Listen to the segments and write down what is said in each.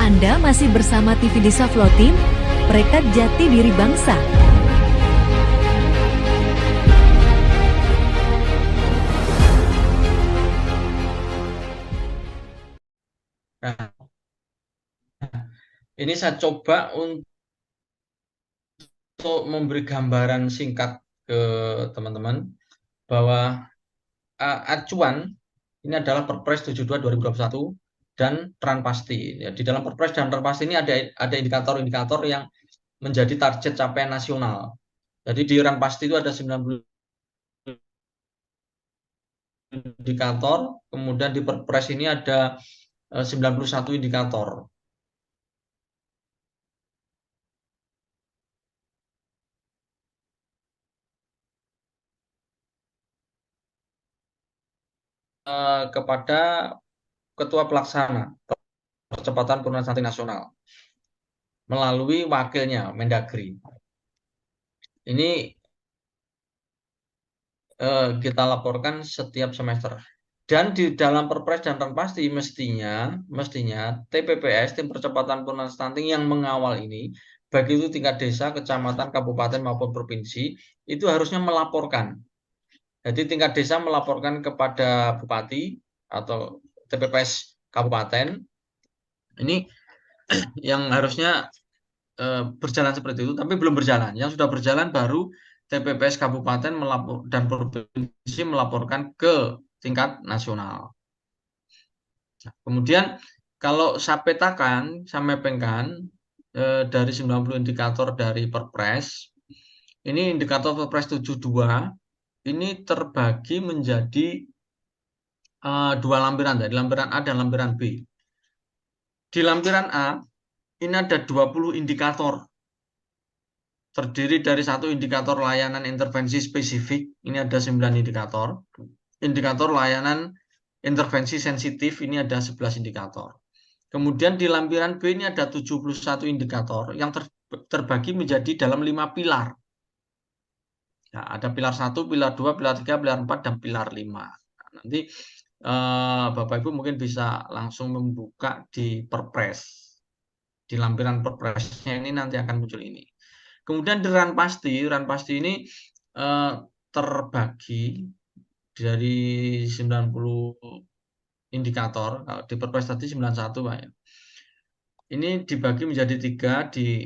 Anda masih bersama TV Desa Flotim, Perekat Jati Diri Bangsa. Nah, ini saya coba untuk memberi gambaran singkat ke teman-teman bahwa acuan ini adalah Perpres 72 2021 dan Ranpasti. Ya, di dalam Perpres dan Ranpasti ini ada indikator-indikator yang menjadi target capaian nasional. Jadi di Ranpasti itu ada 90 indikator, kemudian di Perpres ini ada 91 indikator. Kepada Ketua Pelaksana Percepatan Penurunan Stunting Nasional melalui wakilnya Mendagri. Ini kita laporkan setiap semester. Dan di dalam Perpres dan Ranpasti mestinya TPPS, Tim Percepatan Penurunan Stunting yang mengawal ini, baik itu tingkat desa, kecamatan, kabupaten maupun provinsi, itu harusnya melaporkan. Jadi tingkat desa melaporkan kepada bupati atau TPPS kabupaten. Ini yang harusnya berjalan seperti itu, tapi belum berjalan. Yang sudah berjalan baru TPPS kabupaten dan provinsi melaporkan ke tingkat nasional. Nah, kemudian kalau saya petakan, saya mapengkan dari 90 indikator dari Perpres, ini indikator Perpres 72 ini terbagi menjadi dua lampiran, dari lampiran A dan lampiran B. Di lampiran A ini ada 20 indikator. Terdiri dari satu indikator layanan intervensi spesifik, ini ada 9 indikator. Indikator layanan intervensi sensitif, ini ada 11 indikator. Kemudian di lampiran B ini ada 71 indikator yang terbagi menjadi dalam 5 pilar. Ya, ada pilar 1, pilar 2, pilar 3, pilar 4, dan pilar 5. Nah, nanti Bapak Ibu mungkin bisa langsung membuka di Perpres. Di lampiran Perpresnya ini nanti akan muncul ini. Kemudian di Ranpasti ini terbagi dari 90 indikator. Kalau di Perpres tadi 91, Pak ya. Ini dibagi menjadi 3 di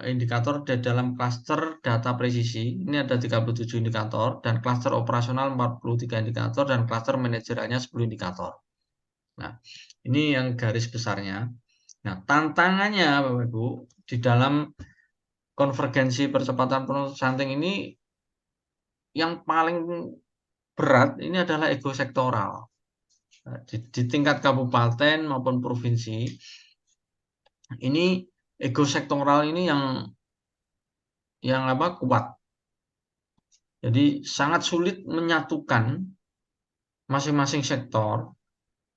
indikator di dalam klaster data presisi. Ini ada 37 indikator, dan klaster operasional 43 indikator, dan klaster manajerialnya 10 indikator. Nah, ini yang garis besarnya. Nah, tantangannya Bapak Ibu di dalam konvergensi percepatan penurunan stunting ini yang paling berat ini adalah ego sektoral. Di tingkat kabupaten maupun provinsi, ini ego sektoral ini yang kuat. Jadi sangat sulit menyatukan masing-masing sektor,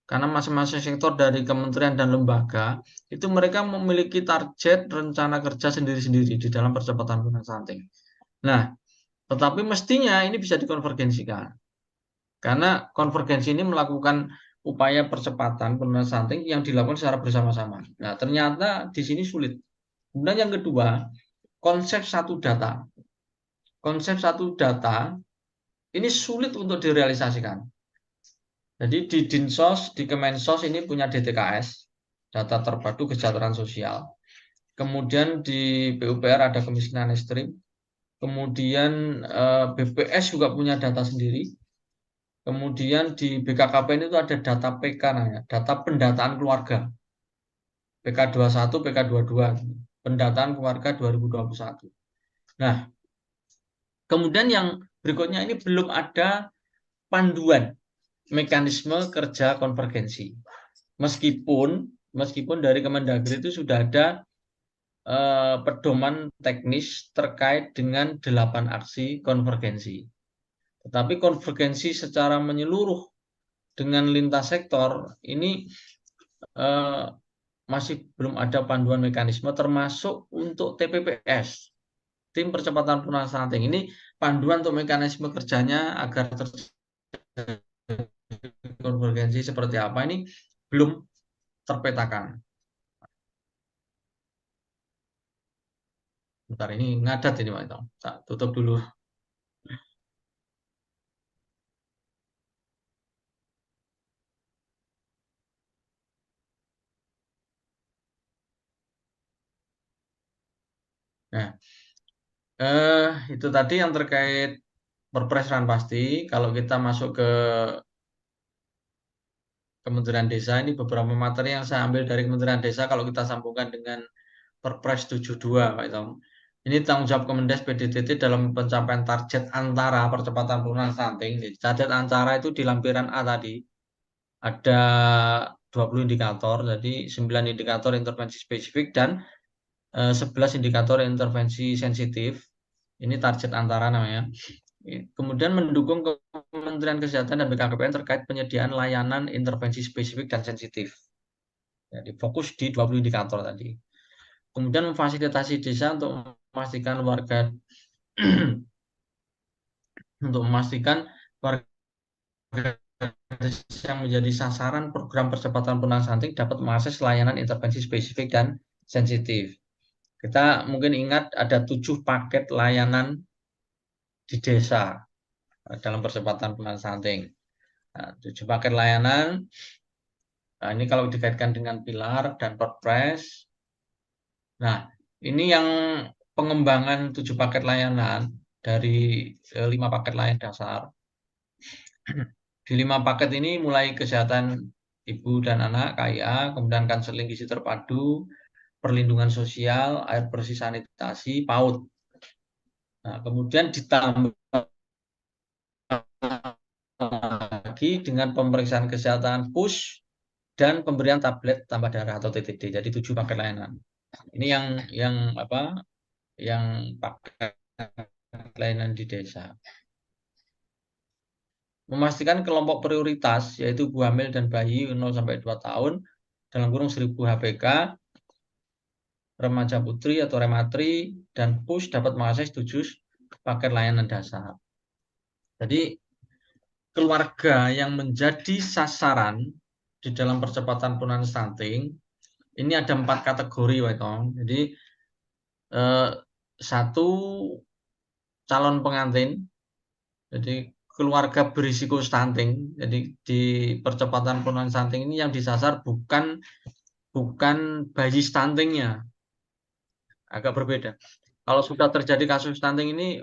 karena masing-masing sektor dari kementerian dan lembaga itu mereka memiliki target rencana kerja sendiri-sendiri di dalam percepatan penurunan stunting. Nah, tetapi mestinya ini bisa dikonvergensikan, karena konvergensi ini melakukan upaya percepatan penurunan stunting yang dilakukan secara bersama-sama. Nah, ternyata di sini sulit. Kemudian yang kedua, konsep satu data. Konsep satu data ini sulit untuk direalisasikan. Jadi di Dinsos, di Kemensos ini punya DTKS, data terpadu kesejahteraan sosial. Kemudian di PUPR ada kemiskinan ekstrim. Kemudian BPS juga punya data sendiri. Kemudian di BKKBN itu ada data PK namanya, data pendataan keluarga. PK 21, PK 22, pendataan keluarga 2021. Nah, kemudian yang berikutnya ini belum ada panduan mekanisme kerja konvergensi. Meskipun dari Kemendagri itu sudah ada pedoman teknis terkait dengan 8 aksi konvergensi. Tetapi konvergensi secara menyeluruh dengan lintas sektor ini masih belum ada panduan mekanisme, termasuk untuk TPPS, Tim Percepatan Penurunan Stunting. Ini panduan untuk mekanisme kerjanya agar terjadi konvergensi seperti apa ini belum terpetakan. Bentar, ini ngadat ini Pak Ito. Tak tutup dulu. Nah, itu tadi yang terkait Perpres Ranpasti. Kalau kita masuk ke Kementerian Desa, ini beberapa materi yang saya ambil dari Kementerian Desa kalau kita sambungkan dengan Perpres 72, Pak Tom. Ini tanggung jawab Kemendes PDTT dalam pencapaian target antara percepatan penurunan stunting. Target antara itu di lampiran A tadi ada 20 indikator, jadi 9 indikator intervensi spesifik dan 11 indikator intervensi sensitif. Ini target antara namanya. Kemudian mendukung Kementerian Kesehatan dan BKKBN terkait penyediaan layanan intervensi spesifik dan sensitif. Jadi fokus di 20 indikator tadi. Kemudian memfasilitasi desa untuk memastikan warga warga yang menjadi sasaran program percepatan penurunan stunting dapat mengakses layanan intervensi spesifik dan sensitif. Kita mungkin ingat ada 7 paket layanan di desa dalam percepatan penurunan stunting. Nah, 7 paket layanan. Nah, ini kalau dikaitkan dengan pilar dan perpres. Nah, ini yang pengembangan 7 paket layanan dari 5 paket layanan dasar. Di 5 paket ini mulai kesehatan ibu dan anak KIA, kemudian konseling gizi terpadu, perlindungan sosial, air bersih sanitasi, PAUD. Nah, kemudian ditambah lagi dengan pemeriksaan kesehatan push dan pemberian tablet tambah darah atau TTD. Jadi 7 paket layanan. Ini yang paket layanan di desa. Memastikan kelompok prioritas yaitu ibu hamil dan bayi 0 sampai 2 tahun dalam kurung 1000 HPK, remaja putri atau rematri dan push dapat mengakses 7 paket layanan dasar. Jadi keluarga yang menjadi sasaran di dalam percepatan penurunan stunting ini ada 4 kategori, Pak Tong. Jadi satu calon pengantin, jadi keluarga berisiko stunting. Jadi di percepatan penurunan stunting ini yang disasar bukan bayi stuntingnya, agak berbeda. Kalau sudah terjadi kasus stunting ini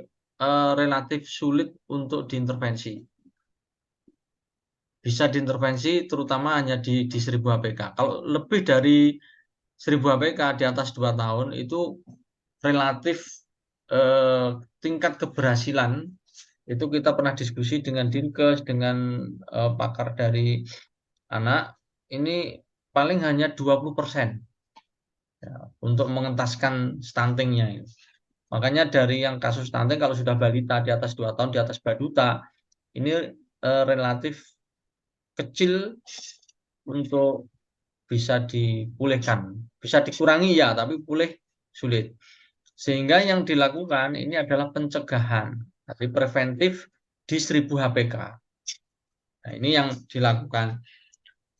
relatif sulit untuk diintervensi. Bisa diintervensi terutama hanya di 1000 HPK. Kalau lebih dari 1000 HPK di atas 2 tahun itu relatif tingkat keberhasilan itu kita pernah diskusi dengan Dinkes, dengan pakar dari anak, ini paling hanya 20% ya, untuk mengentaskan stuntingnya. Makanya dari yang kasus stunting kalau sudah balita di atas 2 tahun, di atas baduta, ini relatif kecil untuk bisa dipulihkan. Bisa dikurangi ya, tapi pulih sulit. Sehingga yang dilakukan ini adalah pencegahan, tapi preventif di 1000 HPK. Nah, ini yang dilakukan.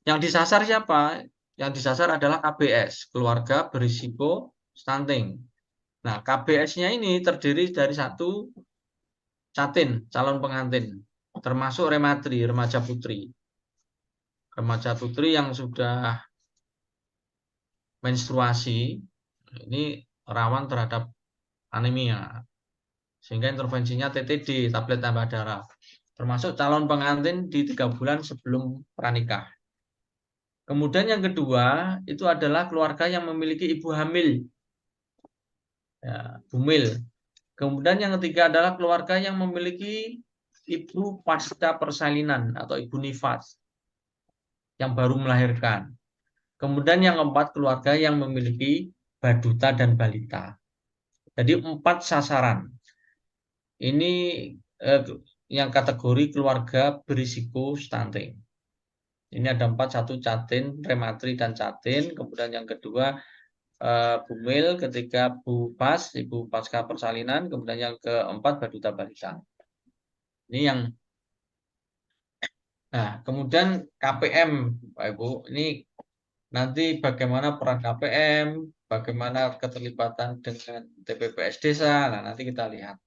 Yang disasar siapa? Yang disasar adalah KBS, keluarga berisiko stunting. Nah, KBS-nya ini terdiri dari 1 catin, calon pengantin, termasuk rematri, remaja putri. Remaja putri yang sudah menstruasi, ini rawan terhadap anemia. Sehingga intervensinya TTD, tablet tambah darah. Termasuk calon pengantin di 3 bulan sebelum pranikah. Kemudian yang kedua, itu adalah keluarga yang memiliki ibu hamil. Ya, bumil. Kemudian yang ketiga adalah keluarga yang memiliki ibu pasca persalinan atau ibu nifas yang baru melahirkan. Kemudian yang keempat, keluarga yang memiliki baduta dan balita. Jadi 4 sasaran. Ini yang kategori keluarga berisiko stunting. Ini ada 4, 1 catin, rematri dan catin. Kemudian yang kedua bumil, ketiga bupas, ibu pasca persalinan. Kemudian yang keempat baduta balita. Ini yang nah, kemudian KPM, Pak Ibu, ini nanti bagaimana peran KPM, bagaimana keterlibatan dengan TPPS desa. Nah, nanti kita lihat.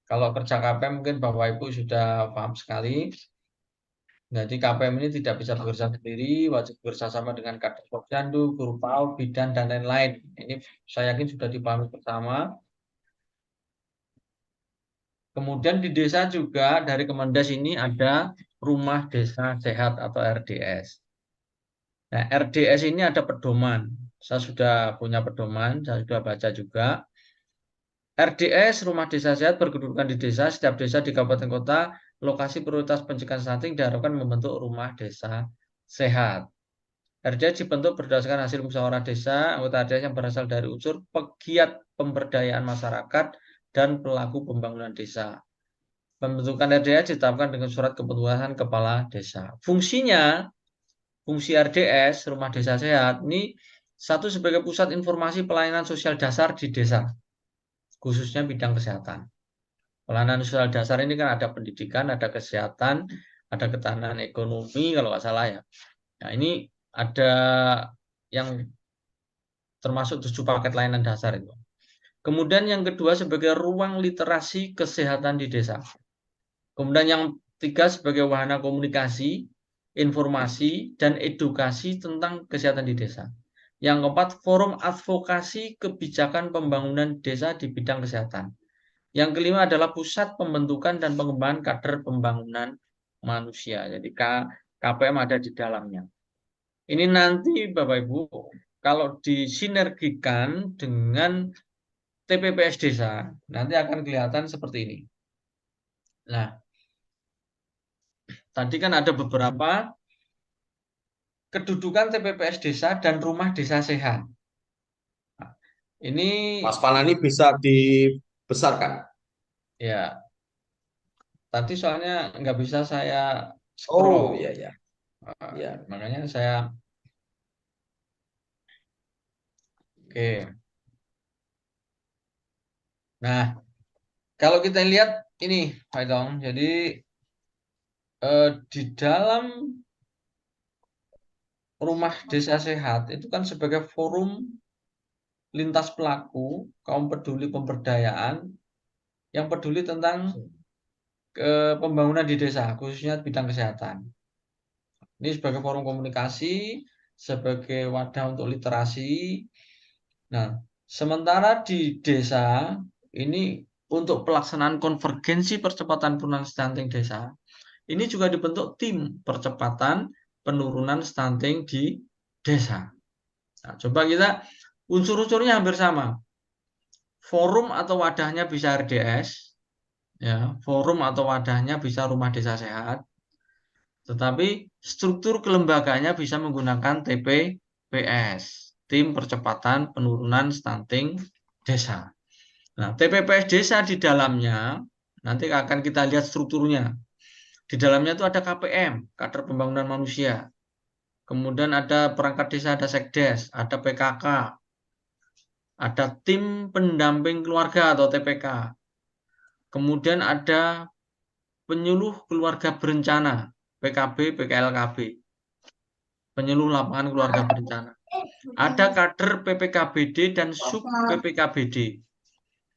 Kalau kerja KPM mungkin Bapak Ibu sudah paham sekali. Jadi KPM ini tidak bisa bekerja sendiri, wajib bekerjasama dengan Kadek Posyandu, guru PAUD, bidan, dan lain-lain. Ini saya yakin sudah dipahami bersama. Kemudian di desa juga dari Kemendes ini ada Rumah Desa Sehat atau RDS. Nah, RDS ini ada pedoman. Saya sudah punya pedoman, saya sudah baca juga. RDS, Rumah Desa Sehat, berkedudukan di desa. Setiap desa di kabupaten kota, lokasi prioritas pencegahan stunting diharapkan membentuk rumah desa sehat. RDS dibentuk berdasarkan hasil musyawarah desa, anggota RDS yang berasal dari unsur pegiat pemberdayaan masyarakat dan pelaku pembangunan desa. Pembentukan RDS ditetapkan dengan surat keputusan kepala desa. Fungsi RDS, Rumah Desa Sehat, ini satu sebagai pusat informasi pelayanan sosial dasar di desa, khususnya bidang kesehatan. Pelayanan sosial dasar ini kan ada pendidikan, ada kesehatan, ada ketahanan ekonomi kalau nggak salah ya. Nah, ini ada yang termasuk 7 paket layanan dasar itu. Kemudian yang kedua sebagai ruang literasi kesehatan di desa. Kemudian yang tiga sebagai wahana komunikasi, informasi, dan edukasi tentang kesehatan di desa. Yang keempat, forum advokasi kebijakan pembangunan desa di bidang kesehatan. Yang kelima adalah pusat pembentukan dan pengembangan kader pembangunan manusia. Jadi KPM ada di dalamnya. Ini nanti Bapak Ibu, kalau disinergikan dengan TPPS desa, nanti akan kelihatan seperti ini. Nah, tadi kan ada beberapa kedudukan TPPS desa dan rumah desa sehat. Nah, ini Mas Panani bisa dibesarkan. ya tadi soalnya nggak bisa saya Oh, scroll. iya, iya. Ya. Makanya saya oke. Nah, kalau kita lihat ini, Pak Tong, jadi di dalam rumah desa sehat itu kan sebagai forum lintas pelaku kaum peduli pemberdayaan yang peduli tentang pembangunan di desa, khususnya bidang kesehatan. Ini sebagai forum komunikasi, sebagai wadah untuk literasi. Nah, sementara di desa ini untuk pelaksanaan konvergensi percepatan penurunan stunting desa, ini juga dibentuk tim percepatan penurunan stunting di desa. Nah, coba kita unsur-unsurnya hampir sama. Forum atau wadahnya bisa RDS, ya, forum atau wadahnya bisa Rumah Desa Sehat, tetapi struktur kelembagaannya bisa menggunakan TPPS, Tim Percepatan Penurunan Stunting Desa. Nah, TPPS desa di dalamnya, nanti akan kita lihat strukturnya. Di dalamnya itu ada KPM, Kader Pembangunan Manusia. Kemudian ada perangkat desa, ada Sekdes, ada PKK, ada Tim Pendamping Keluarga atau TPK. Kemudian ada Penyuluh Keluarga Berencana, PKB, PKLKB. Penyuluh Lapangan Keluarga Berencana. Ada kader PPKBD dan sub PPKBD.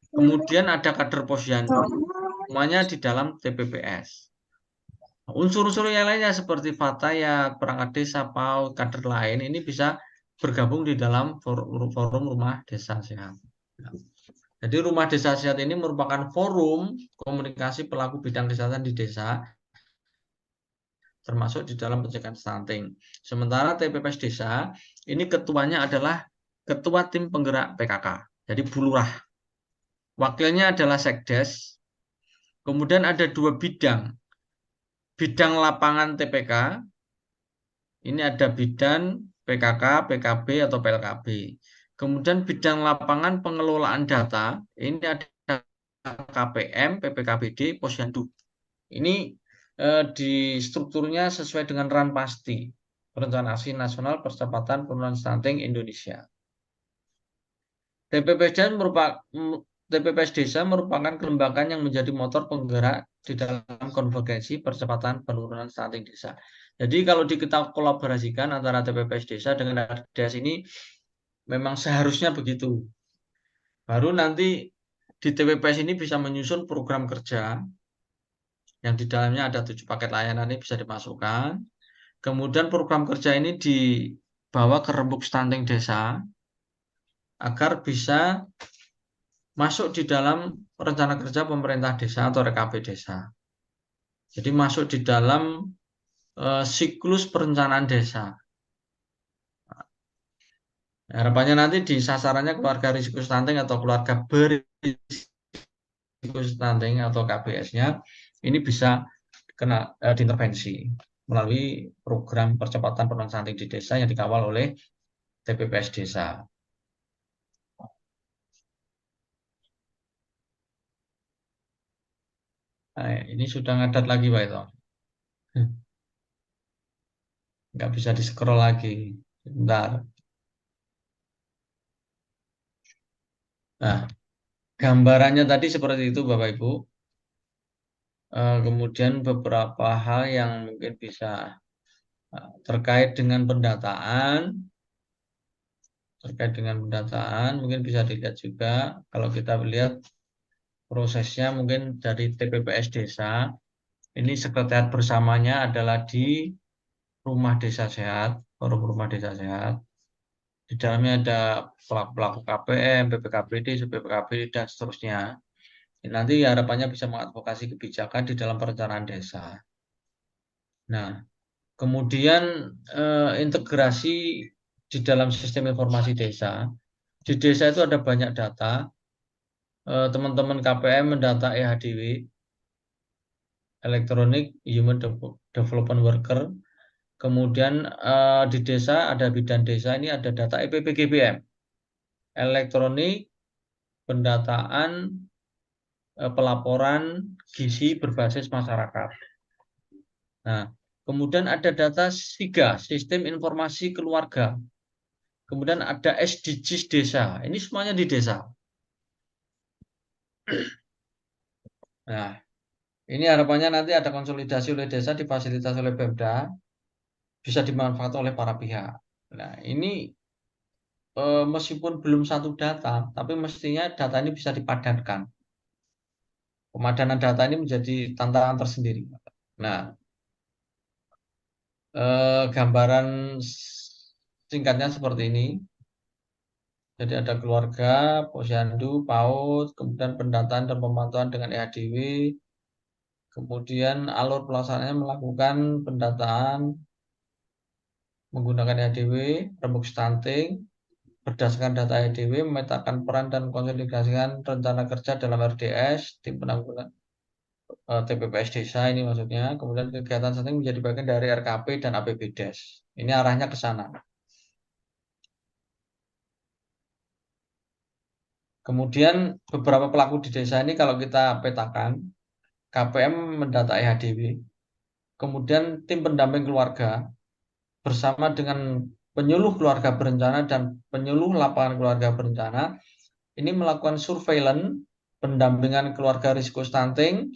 Kemudian ada kader Posyandu. Semuanya di dalam TPPS. Unsur-unsur yang lainnya seperti Fatayat, perangkat desa, PAUD, kader lain ini bisa bergabung di dalam forum Rumah Desa Sehat. Jadi Rumah Desa Sehat ini merupakan forum komunikasi pelaku bidang kesehatan di desa, termasuk di dalam pencegahan stunting. Sementara TPPS desa ini ketuanya adalah ketua tim penggerak PKK, jadi bulurah. Wakilnya adalah Sekdes. Kemudian ada 2 bidang. Bidang lapangan TPK, ini ada bidan PKK, PKB atau PLKB. Kemudian bidang lapangan pengelolaan data, ini ada KPM, PPKBD, Posyandu. Ini di strukturnya sesuai dengan Ranpasti, Rencana Aksi Nasional Percepatan Penurunan Stunting Indonesia. TPPS desa merupakan kelembagaan yang menjadi motor penggerak di dalam konvergensi percepatan penurunan stunting desa. Jadi kalau kita kolaborasikan antara TPPS desa dengan RDS ini memang seharusnya begitu. Baru nanti di TPPS ini bisa menyusun program kerja yang di dalamnya ada 7 paket layanan ini bisa dimasukkan. Kemudian program kerja ini dibawa ke rembuk stunting desa agar bisa masuk di dalam rencana kerja pemerintah desa atau RKP desa. Jadi masuk di dalam siklus perencanaan desa. Harapannya nanti di sasarannya keluarga risiko stunting atau keluarga berisiko stunting atau KBS-nya ini bisa kena diintervensi melalui program percepatan penurunan stunting di desa yang dikawal oleh TPPS desa. Nah, ini sudah ngadat lagi Pak itu. Nggak bisa di-scroll lagi. Bentar. Nah, gambarannya tadi seperti itu Bapak Ibu. Kemudian beberapa hal yang mungkin bisa terkait dengan pendataan. Mungkin bisa dilihat juga kalau kita lihat prosesnya mungkin dari TPPS desa. Ini sekretariat bersamanya adalah di Rumah Desa Sehat, Forum Rumah Desa Sehat. Di dalamnya ada pelaku-pelaku KPM, BPKBD, BPKBD, dan seterusnya. Nanti harapannya bisa mengadvokasi kebijakan di dalam perencanaan desa. Nah, kemudian integrasi di dalam sistem informasi desa. Di desa itu ada banyak data. Teman-teman KPM mendata EHDW, Electronic Human Development Worker. Kemudian di desa ada bidan desa, ini ada data EPPGBM, elektronik pendataan pelaporan gizi berbasis masyarakat. Nah, kemudian ada data SIGA, Sistem Informasi Keluarga. Kemudian ada SDGs desa, ini semuanya di desa. Nah, ini harapannya nanti ada konsolidasi oleh desa, difasilitasi oleh Pemda, bisa dimanfaatkan oleh para pihak. Nah, ini meskipun belum satu data, tapi mestinya data ini bisa dipadankan. Pemadanan data ini menjadi tantangan tersendiri. Nah, gambaran singkatnya seperti ini. Jadi ada keluarga, posyandu, PAUD, kemudian pendataan dan pemantauan dengan EHDW, kemudian alur pelaksanaannya melakukan pendataan menggunakan EHDW, rembuk stunting, berdasarkan data EHDW, memetakan peran dan konsolidasikan rencana kerja dalam RDS, tim penanggulangan TPPS desa ini maksudnya, kemudian kegiatan stunting menjadi bagian dari RKP dan APBDes. Ini arahnya ke sana. Kemudian beberapa pelaku di desa ini kalau kita petakan, KPM mendata EHDW, kemudian tim pendamping keluarga bersama dengan penyuluh keluarga berencana dan penyuluh lapangan keluarga berencana ini melakukan surveillance, pendampingan keluarga risiko stunting,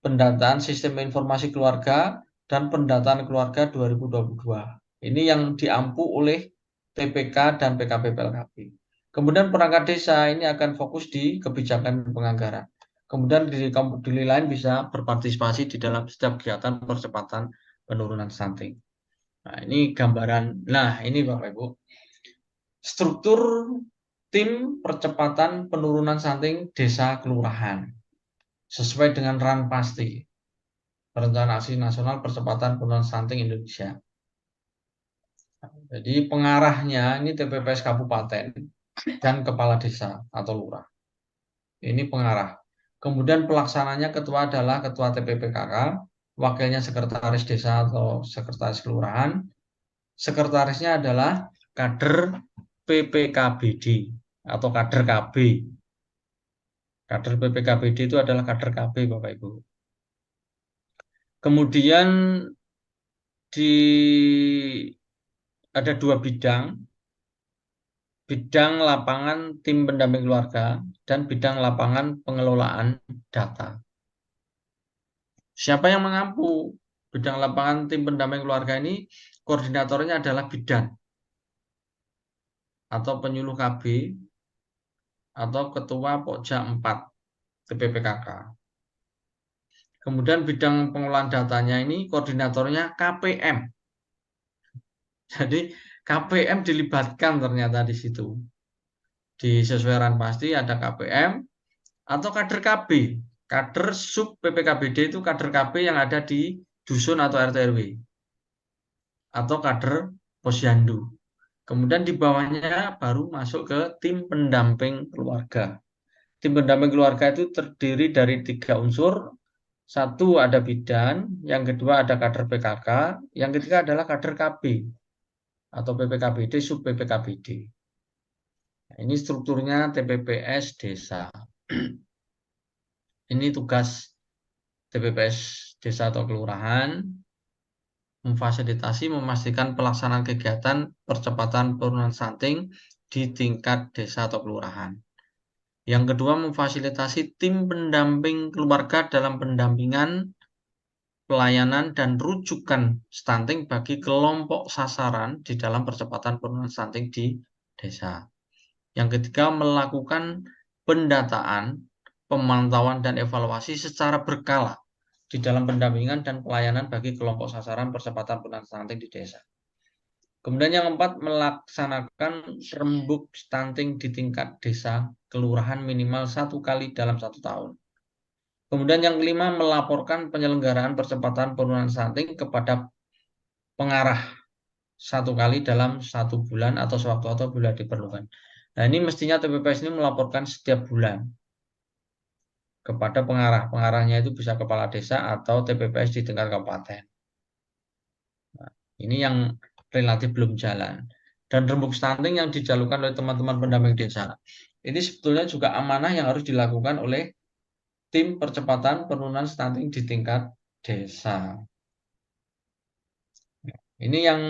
pendataan sistem informasi keluarga, dan pendataan keluarga 2022. Ini yang diampu oleh TPK dan PKP PLKP. Kemudian perangkat desa ini akan fokus di kebijakan penganggaran. Kemudian di lain bisa berpartisipasi di dalam setiap kegiatan percepatan penurunan stunting. Nah, ini gambaran. Nah, ini Bapak Ibu. Struktur tim percepatan penurunan stunting desa kelurahan. Sesuai dengan RAN pasti. Rencana Aksi Nasional Percepatan Penurunan Stunting Indonesia. Jadi pengarahnya ini TPPS Kabupaten dan Kepala Desa atau Lurah. Ini pengarah. Kemudian pelaksananya ketua adalah Ketua TPPKK, wakilnya Sekretaris Desa atau Sekretaris Kelurahan. Sekretarisnya adalah kader PPKBD atau kader KB. Kader PPKBD itu adalah kader KB, Bapak Ibu. Kemudian ada 2 bidang, bidang lapangan tim pendamping keluarga dan bidang lapangan pengelolaan data. Siapa yang mengampu bidang lapangan tim pendamping keluarga ini? Koordinatornya adalah bidan atau penyuluh KB atau ketua Pokja 4 TPPKK. Kemudian bidang pengolahan datanya ini koordinatornya KPM. Jadi KPM dilibatkan ternyata di situ. Di sesuaian pasti ada KPM atau kader KB. Kader sub PPKBD itu kader KB yang ada di dusun atau RT RW. Atau kader posyandu. Kemudian di bawahnya baru masuk ke tim pendamping keluarga. Tim pendamping keluarga itu terdiri dari 3 unsur. Satu ada bidan, yang kedua ada kader PKK, yang ketiga adalah kader KB atau PPKBD sub PPKBD. Nah, ini strukturnya TPPS desa. Ini tugas TPPS desa atau kelurahan, memfasilitasi, memastikan pelaksanaan kegiatan percepatan penurunan stunting di tingkat desa atau kelurahan. Yang kedua, memfasilitasi tim pendamping keluarga dalam pendampingan, pelayanan, dan rujukan stunting bagi kelompok sasaran di dalam percepatan penurunan stunting di desa. Yang ketiga, melakukan pendataan, pemantauan, dan evaluasi secara berkala di dalam pendampingan dan pelayanan bagi kelompok sasaran percepatan penurunan stunting di desa. Kemudian yang keempat, melaksanakan rembuk stunting di tingkat desa kelurahan minimal 1 kali dalam 1 tahun. Kemudian yang kelima, melaporkan penyelenggaraan percepatan penurunan stunting kepada pengarah 1 kali dalam 1 bulan atau sewaktu-waktu bila diperlukan. Nah, ini mestinya TPPS ini melaporkan setiap bulan kepada pengarah. Pengarahnya itu bisa kepala desa atau TPPS di tingkat kabupaten. Nah, ini yang relatif belum jalan. Dan rembuk stunting yang dijalankan oleh teman-teman pendamping desa. Ini sebetulnya juga amanah yang harus dilakukan oleh tim percepatan penurunan stunting di tingkat desa. Ini yang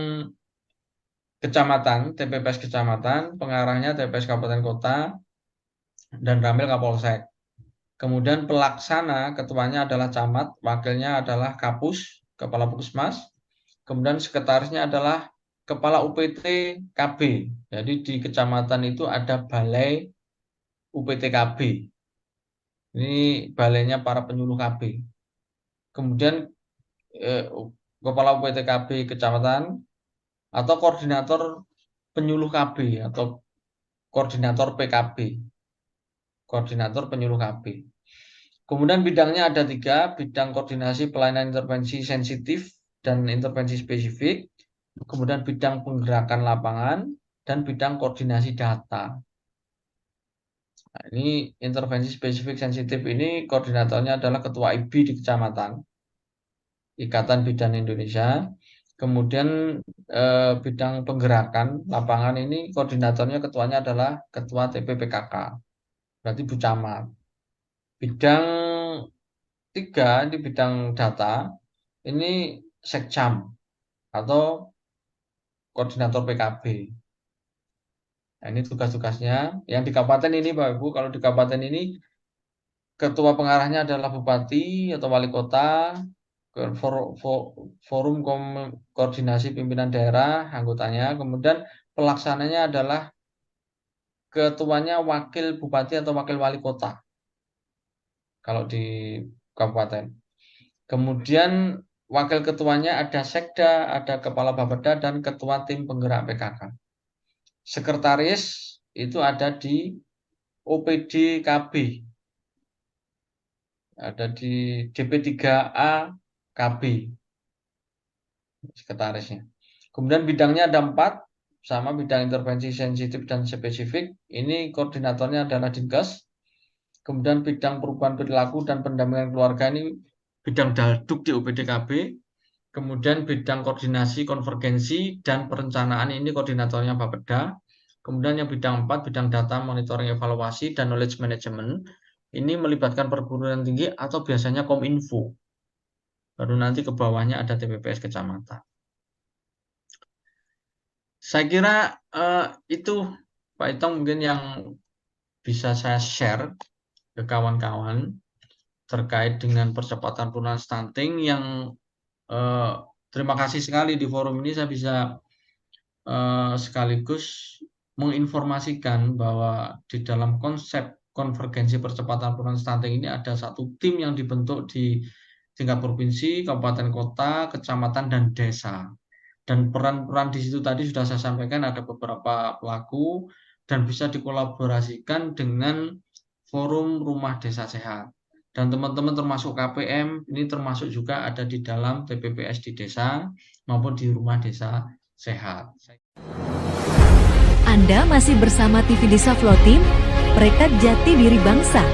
kecamatan, TPPS kecamatan, pengarahnya TPPS kabupaten kota, dan ramil Kapolsek. Kemudian pelaksana, ketuanya adalah camat, wakilnya adalah kapus, kepala puskesmas. Kemudian sekretarisnya adalah kepala UPT KB. Jadi di kecamatan itu ada balai UPT KB. Ini balainya para penyuluh KB. Kemudian kepala UPT KB kecamatan atau koordinator penyuluh KB atau koordinator PKB. Koordinator penyuluh KB. Kemudian bidangnya ada 3, bidang koordinasi pelayanan intervensi sensitif dan intervensi spesifik, kemudian bidang penggerakan lapangan, dan bidang koordinasi data. Nah, ini intervensi spesifik sensitif ini koordinatornya adalah ketua IB di kecamatan, Ikatan Bidan Indonesia. Kemudian bidang penggerakan lapangan ini koordinatornya ketuanya adalah ketua TPPKK, berarti Bu Camat. Bidang 3 di bidang data ini Sekcam atau koordinator PKB. Nah, ini tugas-tugasnya. Yang di kabupaten ini Bapak Ibu, kalau di kabupaten ini ketua pengarahnya adalah bupati atau wali kota, forum koordinasi pimpinan daerah anggotanya, kemudian pelaksananya adalah ketuanya wakil bupati atau wakil wali kota kalau di kabupaten. Kemudian wakil ketuanya ada sekda, ada kepala bapeda, dan ketua tim penggerak PKK. Sekretaris itu ada di OPD KB, ada di DP3A KB, sekretarisnya. Kemudian bidangnya ada 4, sama bidang intervensi sensitif dan spesifik. Ini koordinatornya adalah Dinkes. Kemudian bidang perubahan perilaku dan pendampingan keluarga ini bidang Dalduk di OPDKB. Kemudian bidang koordinasi konvergensi dan perencanaan ini koordinatornya Bapeda. Kemudian yang bidang 4, bidang data, monitoring, evaluasi, dan knowledge management. Ini melibatkan perguruan tinggi atau biasanya Kominfo. Baru nanti ke bawahnya ada TPPS kecamatan. Saya kira itu Pak Itong mungkin yang bisa saya share ke kawan-kawan. terkait dengan percepatan penurunan stunting yang terima kasih sekali di forum ini saya bisa sekaligus menginformasikan bahwa di dalam konsep konvergensi percepatan penurunan stunting ini ada satu tim yang dibentuk di tingkat provinsi, kabupaten kota, kecamatan, dan desa. Dan peran-peran di situ tadi sudah saya sampaikan ada beberapa pelaku dan bisa dikolaborasikan dengan forum rumah desa sehat. Dan teman-teman termasuk KPM, ini termasuk juga ada di dalam TPPS di desa maupun di rumah desa sehat. Anda masih bersama TV Desa Flow Team, Perekat Jati Diri Bangsa.